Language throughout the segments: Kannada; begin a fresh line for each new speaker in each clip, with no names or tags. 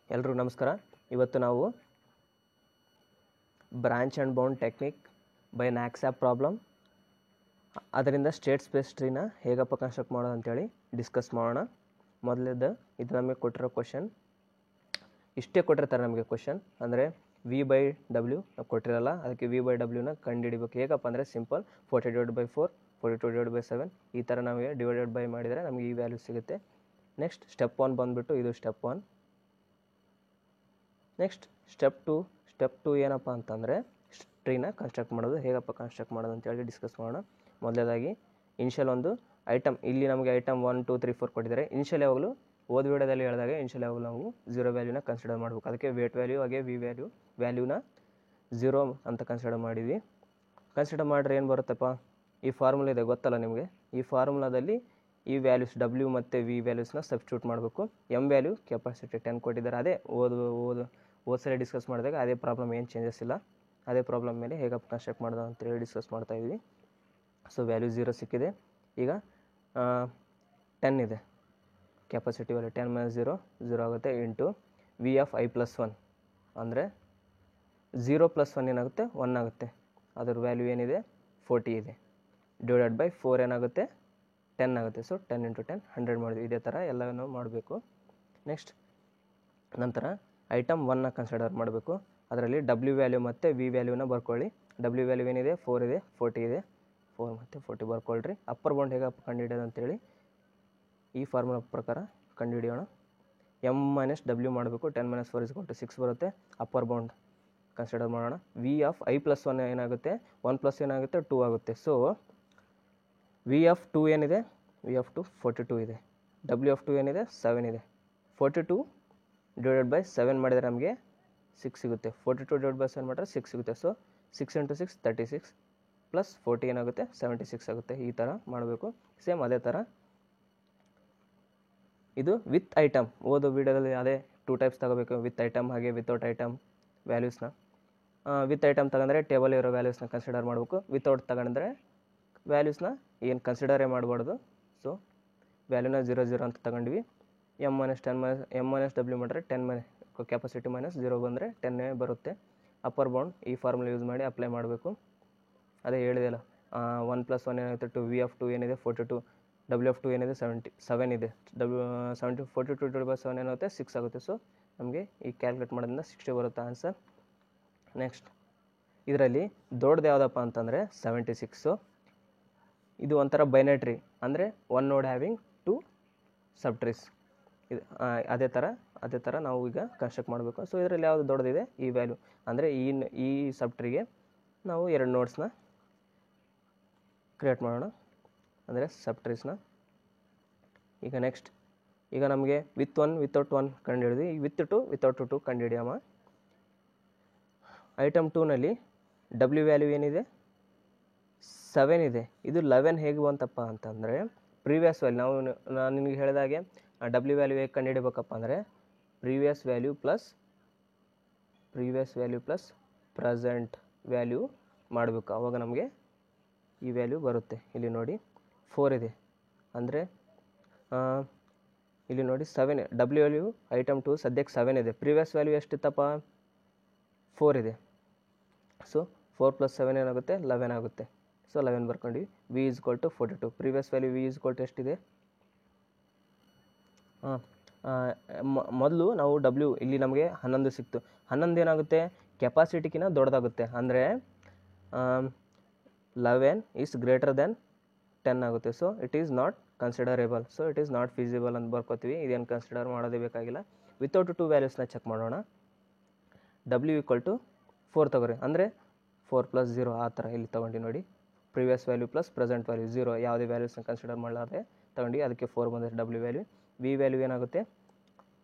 ಎಲ್ಲರೂ ನಮಸ್ಕಾರ. ಇವತ್ತು ನಾವು branch and bound technique by knapsack problem ಅದರಿಂದ ಸ್ಟೇಟ್ ಸ್ಪೇಸ್ ಟ್ರೀನ ಹೇಗಪ್ಪ ಕನ್ಸ್ಟ್ರಕ್ಟ್ ಮಾಡೋದು ಅಂತೇಳಿ ಡಿಸ್ಕಸ್ ಮಾಡೋಣ. ಮೊದಲೇದು ಇದು ನಮಗೆ ಕೊಟ್ಟಿರೋ ಕ್ವಶನ್ ಇಷ್ಟೇ ಕೊಟ್ಟಿರ್ತಾರೆ ನಮಗೆ ಕ್ವಶನ್, ಅಂದರೆ V/W ಕೊಟ್ಟಿರಲ್ಲ, ಅದಕ್ಕೆ V/Wನ ಕಂಡುಹಿಡಿಬೇಕು. ಹೇಗಪ್ಪ ಅಂದರೆ ಸಿಂಪಲ್ 40/4 42/7 ಈ ಥರ ನಮಗೆ ಡಿವೈಡೆಡ್ ಬೈ ಮಾಡಿದರೆ ನಮಗೆ ಈ ವ್ಯಾಲ್ಯೂ ಸಿಗುತ್ತೆ. ನೆಕ್ಸ್ಟ್ ಸ್ಟೆಪ್ 1 ಬಂದುಬಿಟ್ಟು ಇದು ಸ್ಟೆಪ್ 1. ನೆಕ್ಸ್ಟ್ ಸ್ಟೆಪ್ ಟು ಏನಪ್ಪ ಅಂತಂದರೆ ಟ್ರೀನ ಕನ್ಸ್ಟ್ರಕ್ಟ್ ಮಾಡೋದು. ಹೇಗಪ್ಪ ಕನ್ಸ್ಟ್ರಕ್ಟ್ ಮಾಡೋದು ಅಂತೇಳಿ ಡಿಸ್ಕಸ್ ಮಾಡೋಣ. ಮೊದಲೇದಾಗಿ ಇನಿಷಿಯಲ್ ಒಂದು ಐಟಮ್, ಇಲ್ಲಿ ನಮಗೆ ಐಟಮ್ 1 2 3 4 ಕೊಟ್ಟಿದ್ದಾರೆ. ಇನಿಷಿಯಲ್ ಯಾವಾಗಲೂ ಓದ್ ವಿಡಿಯೋದಲ್ಲಿ ಹೇಳಿದಾಗ ಇನಿಷಿಯಲ್ ಯಾವಾಗಲೂ ನಾವು 0 ವ್ಯಾಲ್ಯೂನ ಕನ್ಸಿಡರ್ ಮಾಡಬೇಕು. ಅದಕ್ಕೆ ವೇಟ್ ವ್ಯಾಲ್ಯೂ ಹಾಗೆ ವ್ಯಾಲ್ಯೂನ 0 ಅಂತ ಕನ್ಸಿಡರ್ ಮಾಡಿದ್ವಿ. ಕನ್ಸಿಡರ್ ಮಾಡಿದ್ರೆ ಏನು ಬರುತ್ತಪ್ಪ, ಈ ಫಾರ್ಮುಲಾ ಇದೆ ಗೊತ್ತಲ್ಲ ನಿಮಗೆ. ಈ ಫಾರ್ಮುಲಾದಲ್ಲಿ ಈ ವ್ಯಾಲ್ಯೂಸ್ W ಮತ್ತು V ವ್ಯಾಲ್ಯೂಸ್ನ ಸಬ್ಸ್ಟಿಟ್ಯೂಟ್ ಮಾಡಬೇಕು. M ವ್ಯಾಲ್ಯೂ ಕೆಪಾಸಿಟಿ 10 ಕೊಟ್ಟಿದ್ದಾರೆ. ಅದೇ ಓದ್ ಸಲ ಡಿಸ್ಕಸ್ ಮಾಡಿದಾಗ ಅದೇ ಪ್ರಾಬ್ಲಮ್, ಏನು ಚೇಂಜಸ್ ಇಲ್ಲ. ಅದೇ ಪ್ರಾಬ್ಲಮ್ ಮೇಲೆ ಹೇಗಪ್ಪ ಕನ್ಸ್ಟ್ರಕ್ಟ್ ಮಾಡೋದು ಅಂತೇಳಿ ಡಿಸ್ಕಸ್ ಮಾಡ್ತಾಯಿದ್ವಿ. ಸೊ ವ್ಯಾಲ್ಯೂ 0 ಸಿಕ್ಕಿದೆ. ಈಗ 10 ಇದೆ ಕೆಪಾಸಿಟಿ ವ್ಯಾಲ್ಯೂ, 10 - 0 ಆಗುತ್ತೆ ಇಂಟು V(i+1) ಅಂದರೆ 0 + 1 ಏನಾಗುತ್ತೆ 1 ಆಗುತ್ತೆ. ಅದರ ವ್ಯಾಲ್ಯೂ ಏನಿದೆ 40 ಇದೆ. ಡಿವೈಡೆಡ್ ಬೈ 4 ಏನಾಗುತ್ತೆ 10 ಆಗುತ್ತೆ. ಸೊ 10 × 10 100 ಮಾಡಿದ್ವಿ. ಇದೇ ಥರ ಎಲ್ಲನೂ ಮಾಡಬೇಕು. ನೆಕ್ಸ್ಟ್ ನಂತರ ಐಟಮ್ 1ನ ಕನ್ಸಿಡರ್ ಮಾಡಬೇಕು. ಅದರಲ್ಲಿ W ವ್ಯಾಲ್ಯೂ ಮತ್ತು V ವ್ಯಾಲ್ಯೂನ ಬರ್ಕೊಳ್ಳಿ. W ವ್ಯಾಲ್ಯೂ ಏನಿದೆ 4 ಇದೆ, 40 ಇದೆ. 4 ಮತ್ತು 40 ಬರ್ಕೊಳ್ರಿ. ಅಪ್ಪರ್ ಬೌಂಡ್ ಹೇಗೆ ಕಂಡುಹಿಡಿಯೋದು ಅಂತೇಳಿ ಈ ಫಾರ್ಮುಲಾ ಪ್ರಕಾರ ಕಂಡುಹಿಡಿಯೋಣ. M - W ಮಾಡಬೇಕು. 10 - 4 = 6 ಬರುತ್ತೆ. ಅಪ್ಪರ್ ಬೌಂಡ್ ಕನ್ಸಿಡರ್ ಮಾಡೋಣ. V(i+1) ಏನಾಗುತ್ತೆ 1 + ಏನಾಗುತ್ತೆ 2 ಆಗುತ್ತೆ. ಸೊ V(2) ಏನಿದೆ V(2) 42 ಇದೆ. W(2) ಏನಿದೆ 7 ಇದೆ. 42 ಡಿವೈಡೆಡ್ ಬೈ 7 ಮಾಡಿದರೆ ನಮಗೆ 6 ಸಿಗುತ್ತೆ. 42 ಡಿವೈಡ್ ಬೈ 7 ಮಾಡಿದ್ರೆ 6 ಸಿಗುತ್ತೆ. ಸೊ 6 × 6 36 ಪ್ಲಸ್ 40 ಏನಾಗುತ್ತೆ 76 ಆಗುತ್ತೆ. ಈ ಥರ ಮಾಡಬೇಕು. ಸೇಮ್ ಅದೇ ಥರ ಇದು ವಿತ್ ಐಟಮ್. ಓದೋ ವಿಡಿಯೋದಲ್ಲಿ ಅದೇ 2 ಟೈಪ್ಸ್ ತಗೋಬೇಕು, ವಿತ್ ಐಟಮ್ ಹಾಗೆ ವಿತೌಟ್ ಐಟಮ್ ವ್ಯಾಲ್ಯೂಸ್ನ. ವಿತ್ ಐಟಮ್ ತಗೊಂಡ್ರೆ ಟೇಬಲ್ ಇರೋ ವ್ಯಾಲ್ಯೂಸ್ನ ಕನ್ಸಿಡರ್ ಮಾಡಬೇಕು. ವಿತೌಟ್ ತಗೊಂಡ್ರೆ ವ್ಯಾಲ್ಯೂಸ್ನ ಏನು ಕನ್ಸಿಡರೇ ಮಾಡಬಾರ್ದು. ಸೊ ವ್ಯಾಲ್ಯೂನ 0 0 ಅಂತ ತಗೊಂಡ್ವಿ. M - W ಮಾಡಿದ್ರೆ 10 ಕೆಪಾಸಿಟಿ -0 ಬಂದರೆ 10 ಬರುತ್ತೆ. ಅಪ್ಪರ್ ಬೌಂಡ್ ಈ ಫಾರ್ಮುಲಾ ಯೂಸ್ ಮಾಡಿ ಅಪ್ಲೈ ಮಾಡಬೇಕು. ಅದೇ ಹೇಳಿದೆಲ್ಲ 1 + 1 ಏನಾಗುತ್ತೆ 2. V(2) ಏನಿದೆ 42. W(2) ಏನಿದೆ 7 ಇದೆ. 42 ಡಿವೈಡ್ ಬೈ 7 ಏನಾಗುತ್ತೆ 6 ಆಗುತ್ತೆ. ಸೊ ನಮಗೆ ಈ ಕ್ಯಾಲ್ಕುಲೇಟ್ ಮಾಡೋದ್ರಿಂದ 60 ಬರುತ್ತೆ ಆನ್ಸರ್. ನೆಕ್ಸ್ಟ್ ಇದರಲ್ಲಿ ದೊಡ್ಡದು ಯಾವುದಪ್ಪ ಅಂತಂದರೆ 76. ಇದು ಒಂಥರ ಬೈನರಿ, ಅಂದರೆ 1 ನೋಡ್ ಹ್ಯಾವಿಂಗ್ 2 ಸಬ್ ಟ್ರೀಸ್. ಇದು ಅದೇ ಥರ ನಾವು ಈಗ ಕನ್ಸ್ಟ್ರಕ್ಟ್ ಮಾಡಬೇಕು. ಸೊ ಇದರಲ್ಲಿ ಯಾವುದು ದೊಡ್ಡದಿದೆ ಈ ವ್ಯಾಲ್ಯೂ, ಅಂದರೆ ಈ ಸಬ್ ಟ್ರೀಗೆ ನಾವು 2 ನೋಡ್ಸ್ನ ಕ್ರಿಯೇಟ್ ಮಾಡೋಣ, ಅಂದರೆ ಸಬ್ ಟ್ರೀಸ್ನ. ಈಗ ನೆಕ್ಸ್ಟ್ ಈಗ ನಮಗೆ ವಿತ್ 1 ವಿತೌಟ್ 1 ಕಂಡುಹಿಡಿದ್ವಿ. ವಿತ್ 2 ವಿತೌಟ್ 2 ಕಂಡುಹಿಡಿಯೋಣ. ಐಟಮ್ 2ನಲ್ಲಿ W ವ್ಯಾಲ್ಯೂ ಏನಿದೆ 7 ಇದೆ. ಇದು 11 ಹೇಗೆ ಬಂತಪ್ಪ ಅಂತಂದರೆ ಪ್ರೀವಿಯಸ್ ವ್ಯಾಲ್ಯೂ ನಾನು ನಿನಗೆ ಹೇಳಿದಾಗೆ W ವ್ಯಾಲ್ಯೂ ಹೇಗೆ ಕಂಡುಹಿಡಬೇಕಪ್ಪ ಅಂದರೆ previous value plus present value ಮಾಡಬೇಕು. ಆವಾಗ ನಮಗೆ ಈ ವ್ಯಾಲ್ಯೂ ಬರುತ್ತೆ. ಇಲ್ಲಿ ನೋಡಿ 4 ಇದೆ, ಅಂದರೆ ಇಲ್ಲಿ ನೋಡಿ 7. W ವ್ಯಾಲ್ಯೂ ಐಟಮ್ 2 ಸದ್ಯಕ್ಕೆ 7 ಇದೆ. ಪ್ರೀವಿಯಸ್ ವ್ಯಾಲ್ಯೂ ಎಷ್ಟಿತ್ತಪ್ಪ 4 ಇದೆ. ಸೊ 4 + 7 ಏನಾಗುತ್ತೆ 11 ಆಗುತ್ತೆ. So 11 ಬರ್ಕೊಂಡ್ವಿ. V = 42. Previous value V = ಎಷ್ಟಿದೆ, ಮೊದಲು ನಾವು W ಇಲ್ಲಿ ನಮಗೆ 11 ಸಿಕ್ತು. 11 ಏನಾಗುತ್ತೆ ಕೆಪಾಸಿಟಿಗಿನ ದೊಡ್ಡದಾಗುತ್ತೆ, ಅಂದರೆ 11 ಈಸ್ ಗ್ರೇಟರ್ ದೆನ್ 10 ಆಗುತ್ತೆ. So it is not considerable. So it is not feasible ಅಂತ ಬರ್ಕೋತೀವಿ. ಇದೇನು ಕನ್ಸಿಡರ್ ಮಾಡೋದೇ ಬೇಕಾಗಿಲ್ಲ. ವಿತೌಟ್ 2 ವ್ಯಾಲ್ಯೂಸ್ನ ಚೆಕ್ ಮಾಡೋಣ. W = 4 ತಗೋರಿ, ಅಂದರೆ 4 + 0 ಆ ಥರ ಇಲ್ಲಿ ತೊಗೊಂಡು ನೋಡಿ. Previous value plus present value 0 ಯಾವುದೇ ವ್ಯಾಲ್ಯೂಸ್ನ ಕನ್ಸಿಡರ್ ಮಾಡಲಾರ್ದೆ ತೊಗೊಂಡು, ಅದಕ್ಕೆ 4 ಬಂದರೆ W ವ್ಯಾಲ್ಯೂ. V ವ್ಯಾಲ್ಯೂ ಏನಾಗುತ್ತೆ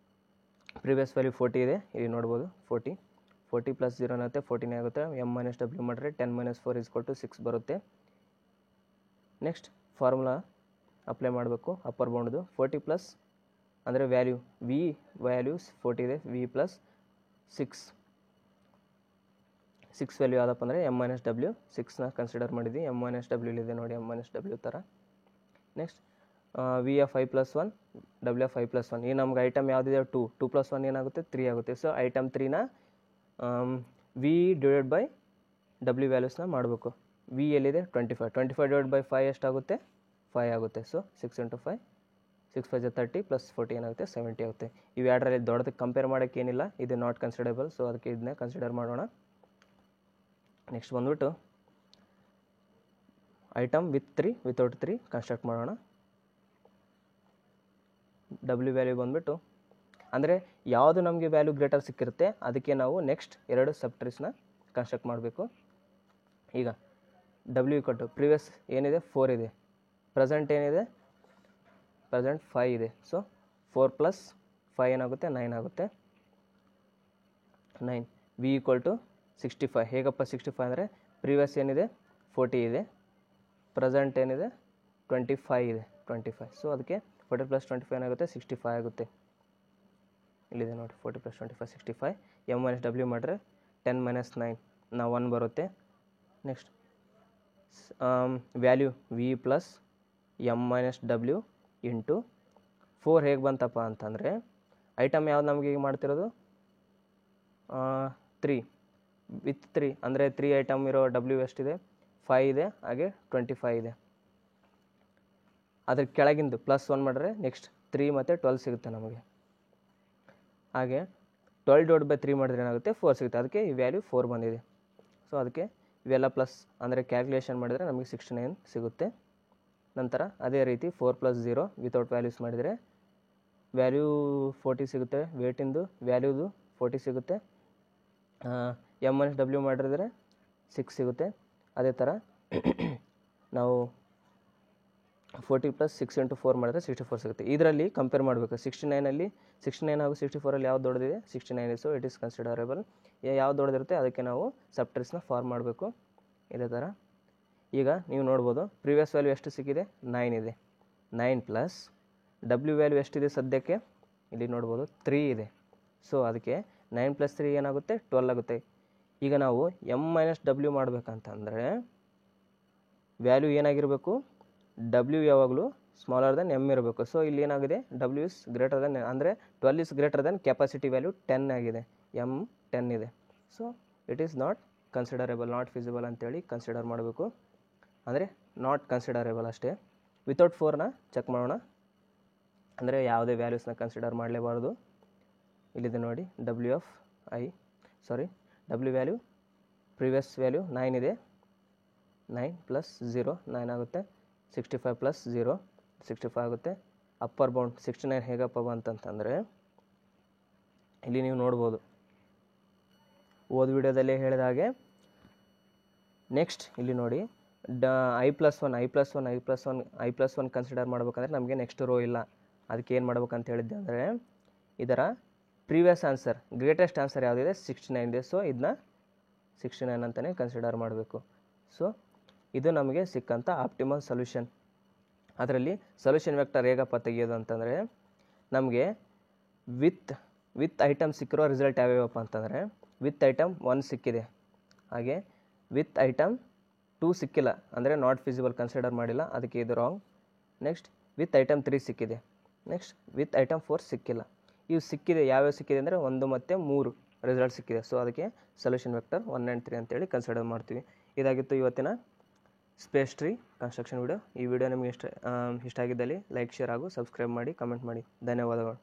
ಪ್ರೀವಿಯಸ್ ವ್ಯಾಲ್ಯೂ 40 ಇದೆ, ಇಲ್ಲಿ ನೋಡ್ಬೋದು 40 + 0 ಏನಾಗುತ್ತೆ 14 ಆಗುತ್ತೆ. M - W ಮಾಡಿದ್ರೆ 10 - 4 = 6 ಬರುತ್ತೆ. ನೆಕ್ಸ್ಟ್ ಫಾರ್ಮುಲಾ ಅಪ್ಲೈ ಮಾಡಬೇಕು. ಅಪ್ಪರ್ ಬೌಂಡ್ದು 40 ಪ್ಲಸ್ ಅಂದರೆ V ವ್ಯಾಲ್ಯೂಸ್ 40 ಇದೆ. V + 6 ವ್ಯಾಲ್ಯೂ ಯಾವುದಪ್ಪ ಅಂದರೆ M - W 6ನ ಕನ್ಸಿಡರ್ ಮಾಡಿದ್ವಿ. M - W ಇದೆ ನೋಡಿ, M - W ಥರ. Next we F I plus one W F I plus one. ಈ ನಮ್ಗೆ ಐಟಮ್ ಯಾವುದಿದೆ 2 ಪ್ಲಸ್ 1 ಏನಾಗುತ್ತೆ 3 ಆಗುತ್ತೆ. ಸೊ ಐಟಮ್ 3ನ ವಿ ಡಿವೈಡ್ ಬೈ ಡಬ್ಲ್ಯೂ ವ್ಯಾಲ್ಯೂಸ್ನ ಮಾಡಬೇಕು. ವಿ ಎಲ್ಲಿದೆ 25 ಡಿವೈಡ್ ಬೈ 5 ಎಷ್ಟಾಗುತ್ತೆ 5 ಆಗುತ್ತೆ. ಸೊ 6 × 5 6 5 30 ಪ್ಲಸ್ 40 ಏನಾಗುತ್ತೆ 70 ಆಗುತ್ತೆ. ಇವು ಎರಡರಲ್ಲಿ ದೊಡ್ಡದಕ್ಕೆ ಕಂಪೇರ್ ಮಾಡೋಕ್ಕೆ ಏನಿಲ್ಲ, ಇದು ನಾಟ್ ಕನ್ಸಿಡರಬಲ್. ಸೊ ಅದಕ್ಕೆ ಇದನ್ನ ಕನ್ಸಿಡರ್ ಮಾಡೋಣ. ನೆಕ್ಸ್ಟ್ ಬಂದ್ಬಿಟ್ಟು ಐಟಮ್ ವಿತ್ 3 ವಿತೌಟ್ 3 ಕನ್ಸ್ಟ್ರಕ್ಟ್ ಮಾಡೋಣ. ಡಬ್ಲ್ಯೂ ವ್ಯಾಲ್ಯೂ ಬಂದುಬಿಟ್ಟು ಅಂದರೆ ಯಾವುದು ನಮಗೆ ವ್ಯಾಲ್ಯೂ ಗ್ರೇಟರ್ ಸಿಕ್ಕಿರುತ್ತೆ ಅದಕ್ಕೆ ನಾವು ನೆಕ್ಸ್ಟ್ 2 ಸಬ್ಟ್ರೀಸ್ನ ಕನ್ಸ್ಟ್ರಕ್ಟ್ ಮಾಡಬೇಕು. ಈಗ ಡಬ್ಲ್ಯೂ ಇಕ್ವಲ್ ಪ್ರಿವಿಯಸ್ ಏನಿದೆ 4 ಇದೆ, ಪ್ರೆಸೆಂಟ್ ಏನಿದೆ ಪ್ರೆಸೆಂಟ್ 5 ಇದೆ. ಸೊ 4 + 5 ಏನಾಗುತ್ತೆ 9 ಆಗುತ್ತೆ. 9 ವಿ ಈಕ್ವಲ್ ಟು 65. ಹೇಗಪ್ಪ 65 ಅಂದರೆ ಪ್ರಿವಿಯಸ್ ಏನಿದೆ 40 ಇದೆ, ಪ್ರೆಸೆಂಟ್ ಏನಿದೆ 25 ಇದೆ 25. ಸೊ ಅದಕ್ಕೆ 40 + 25 ಏನಾಗುತ್ತೆ 65 ಆಗುತ್ತೆ. ಇಲ್ಲಿದೆ ನೋಡಿ 40 + 25 65. ಎಮ್ ಮೈನಸ್ ಡಬ್ಲ್ಯೂ ಮಾಡಿದ್ರೆ 10 - 9 ನಾವು 1 ಬರುತ್ತೆ. Next value V plus M minus W into 4 ಹೇಗೆ ಬಂತಪ್ಪ ಅಂತಂದರೆ ಐಟಮ್ ಯಾವ್ದು ನಮಗೆ ಈಗ ಮಾಡ್ತಿರೋದು 3 ವಿತ್ 3 ಅಂದರೆ 3 ಐಟಮ್ ಇರೋ ಡಬ್ಲ್ಯೂ ಎಷ್ಟಿದೆ 5 ಇದೆ, ಹಾಗೆ 25 ಇದೆ. ಅದ್ರ ಕೆಳಗಿಂದು +1 ಮಾಡಿದ್ರೆ ನೆಕ್ಸ್ಟ್ 3 ಮತ್ತು 12 ಸಿಗುತ್ತೆ ನಮಗೆ. ಹಾಗೆ 12 ಡಿವೈಡ್ ಬೈ 3 ಮಾಡಿದ್ರೆ ಏನಾಗುತ್ತೆ 4 ಸಿಗುತ್ತೆ. ಅದಕ್ಕೆ ಈ ವ್ಯಾಲ್ಯೂ 4 ಬಂದಿದೆ. ಸೊ ಅದಕ್ಕೆ ಇವೆಲ್ಲ ಪ್ಲಸ್ ಅಂದರೆ ಕ್ಯಾಲ್ಕುಲೇಷನ್ ಮಾಡಿದರೆ ನಮಗೆ 69 ಸಿಗುತ್ತೆ. ನಂತರ ಅದೇ ರೀತಿ 4 + 0 ವಿತೌಟ್ ವ್ಯಾಲ್ಯೂಸ್ ಮಾಡಿದರೆ ವ್ಯಾಲ್ಯೂ 40 ಸಿಗುತ್ತೆ. ವೇಟಿಂದು ವ್ಯಾಲ್ಯೂದು 40 ಸಿಗುತ್ತೆ. ಎಮ್ ಮೈನಸ್ ಡಬ್ಲ್ಯೂ ಮಾಡಿದ್ರೆ 6 ಸಿಗುತ್ತೆ. ಅದೇ ಥರ ನಾವು 40 + 6 × 4 ಮಾಡಿದ್ರೆ 64 ಸಿಗುತ್ತೆ. ಇದರಲ್ಲಿ ಕಂಪೇರ್ ಮಾಡಬೇಕು. 69 ಹಾಗೂ 64 ಯಾವ್ದು ದೊಡ್ಡದಿದೆ 69. So it is considerable. ಯಾವ್ದು ದೊಡ್ಡದಿರುತ್ತೆ ಅದಕ್ಕೆ ನಾವು ಸಬ್ಟ್ರೀಸ್ನ ಫಾರ್ಮ್ ಮಾಡಬೇಕು. ಇದೇ ಥರ ಈಗ ನೀವು ನೋಡ್ಬೋದು ಪ್ರಿವಿಯಸ್ ವ್ಯಾಲ್ಯೂ ಎಷ್ಟು ಸಿಕ್ಕಿದೆ 9 ಇದೆ. 9 ಪ್ಲಸ್ ಡಬ್ಲ್ಯೂ ವ್ಯಾಲ್ಯೂ ಎಷ್ಟಿದೆ ಸದ್ಯಕ್ಕೆ ಇಲ್ಲಿ ನೋಡ್ಬೋದು 3 ಇದೆ. ಸೊ ಅದಕ್ಕೆ 9 + 3 ಏನಾಗುತ್ತೆ 12 ಆಗುತ್ತೆ. ಈಗ ನಾವು ಎಮ್ ಮೈನಸ್ ಡಬ್ಲ್ಯೂ ಮಾಡಬೇಕಂತಂದರೆ ವ್ಯಾಲ್ಯೂ ಏನಾಗಿರಬೇಕು ಡಬ್ಲ್ಯೂ ಯಾವಾಗಲೂ ಸ್ಮಾಲರ್ ದೆನ್ ಎಮ್ ಇರಬೇಕು. ಸೊ ಇಲ್ಲಿ ಏನಾಗಿದೆ ಡಬ್ಲ್ಯೂ ಇಸ್ ಗ್ರೇಟರ್ ದೆನ್ ಅಂದರೆ 12 is greater than capacity value 10 ಆಗಿದೆ, ಎಮ್ 10 ಇದೆ. So it is not considerable, not feasible ಅಂತೇಳಿ ಕನ್ಸಿಡರ್ ಮಾಡಬೇಕು. ಅಂದರೆ ನಾಟ್ ಕನ್ಸಿಡರೇಬಲ್ ಅಷ್ಟೇ. ವಿತೌಟ್ 4ನ ಚೆಕ್ ಮಾಡೋಣ. ಅಂದರೆ ಯಾವುದೇ ವ್ಯಾಲ್ಯೂಸ್ನ ಕನ್ಸಿಡರ್ ಮಾಡಲೇಬಾರ್ದು. ಇಲ್ಲಿದೆ ನೋಡಿ ಡಬ್ಲ್ಯೂ ವ್ಯಾಲ್ಯೂ ಪ್ರಿವಿಯಸ್ ವ್ಯಾಲ್ಯೂ 9 ಇದೆ. 9 + 0 9 ಆಗುತ್ತೆ. 65 + 0 65 ಆಗುತ್ತೆ. ಅಪ್ಪರ್ ಬೌಂಡ್ 69 ಹೇಗಪ್ಪ ಬಂತಂತಂದರೆ ಇಲ್ಲಿ ನೀವು ನೋಡ್ಬೋದು ಓದ್ ವಿಡಿಯೋದಲ್ಲೇ ಹೇಳಿದ ಹಾಗೆ. ನೆಕ್ಸ್ಟ್ ಇಲ್ಲಿ ನೋಡಿ I+1 ಕನ್ಸಿಡರ್ ಮಾಡ್ಬೇಕಂದ್ರೆ ನಮಗೆ ನೆಕ್ಸ್ಟ್ ರೋ ಇಲ್ಲ. ಅದಕ್ಕೆ ಏನು ಮಾಡ್ಬೇಕಂತ ಹೇಳಿದ್ದೆ ಅಂದರೆ ಇದರ ಪ್ರೀವಿಯಸ್ ಆನ್ಸರ್ ಗ್ರೇಟೆಸ್ಟ್ ಆನ್ಸರ್ ಯಾವುದಿದೆ 69 ಇದೆ. ಸೊ ಇದನ್ನ 69 ಅಂತಲೇ ಕನ್ಸಿಡರ್ ಮಾಡಬೇಕು. ಸೊ ಇದು ನಮಗೆ ಸಿಕ್ಕಂಥ ಆಪ್ಟಿಮಲ್ ಸೊಲ್ಯೂಷನ್. ಅದರಲ್ಲಿ ಸೊಲ್ಯೂಷನ್ ವೆಕ್ಟರ್ ಹೇಗಪ್ಪ ತೆಗೆಯೋದು ಅಂತಂದರೆ ನಮಗೆ ವಿತ್ ಐಟಮ್ ಸಿಕ್ಕಿರೋ ರಿಸಲ್ಟ್ ಯಾವ್ಯಾವಪ್ಪ ಅಂತಂದರೆ ವಿತ್ ಐಟಮ್ 1 ಸಿಕ್ಕಿದೆ, ಹಾಗೆ ವಿತ್ ಐಟಮ್ 2 ಸಿಕ್ಕಿಲ್ಲ ಅಂದರೆ ನಾಟ್ ಫಿಸಿಬಲ್ ಕನ್ಸಿಡರ್ ಮಾಡಿಲ್ಲ, ಅದಕ್ಕೆ ಇದು ರಾಂಗ್. ನೆಕ್ಸ್ಟ್ ವಿತ್ ಐಟಮ್ 3 ಸಿಕ್ಕಿದೆ. ನೆಕ್ಸ್ಟ್ ವಿತ್ ಐಟಮ್ 4 ಸಿಕ್ಕಿಲ್ಲ. ಇವು ಸಿಕ್ಕಿದೆ ಯಾವ್ಯಾವ ಸಿಕ್ಕಿದೆ ಅಂದರೆ 1 ಮತ್ತು 3 ರಿಸಲ್ಟ್ ಸಿಕ್ಕಿದೆ. ಸೊ ಅದಕ್ಕೆ ಸೊಲ್ಯೂಷನ್ ವೆಕ್ಟರ್ 1 and 3 ಅಂತೇಳಿ ಕನ್ಸಿಡರ್ ಮಾಡ್ತೀವಿ. ಇದಾಗಿತ್ತು ಇವತ್ತಿನ ಸ್ಪೇಸ್ ಟ್ರೀ ಕನ್ಸ್ಟ್ರಕ್ಷನ್ ವಿಡಿಯೋ. ಈ ವಿಡಿಯೋ ನಿಮಗೆ ಇಷ್ಟ ಆಗಿದ್ದಲ್ಲಿ ಲೈಕ್, ಶೇರ್ ಹಾಗೂ ಸಬ್ಸ್ಕ್ರೈಬ್ ಮಾಡಿ, ಕಮೆಂಟ್ ಮಾಡಿ. ಧನ್ಯವಾದಗಳು.